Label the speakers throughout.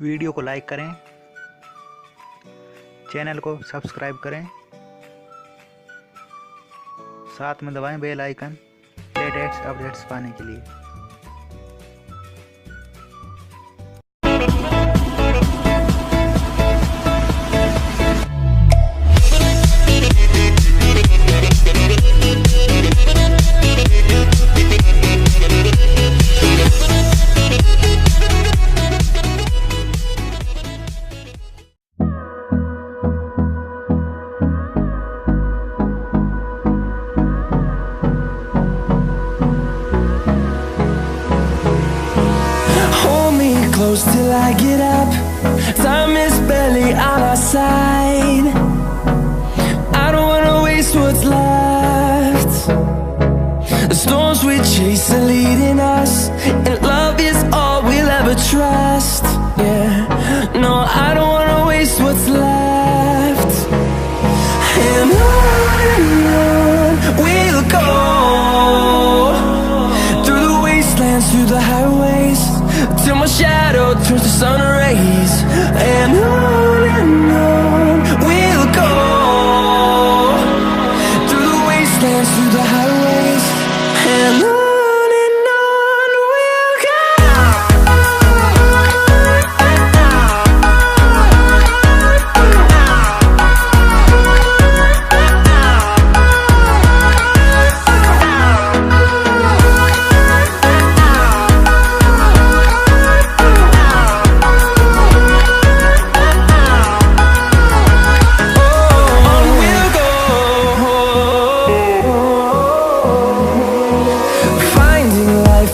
Speaker 1: Video को like करें, channel को सब्सक्राइब करें, साथ में दबाएं बेल आइकन लेटेस्ट अपडेट्स पाने के लिए।
Speaker 2: Close till I get up. Time is barely on our side. I don't wanna waste what's left. The storms we chase are leading us, and love is all we'll ever trust. Yeah, no, I don't wanna waste what's left. And on we'll go, through the wastelands, through the highways, till my shadow turns to sun rays. And on we'll go, through the wastelands, through the highways, and on we'll go.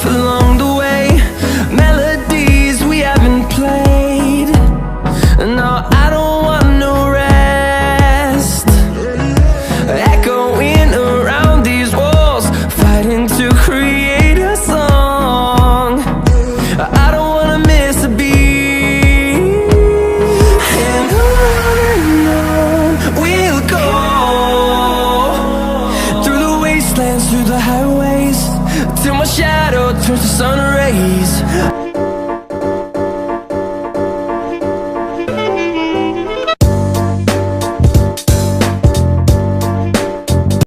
Speaker 2: Along the way, melodies we haven't played. No, I don't want no rest. Echoing around these walls, fighting to create a song. I don't wanna miss a beat. And on we'll go, through the wastelands, through the highways, till my shadow turns to sun rays.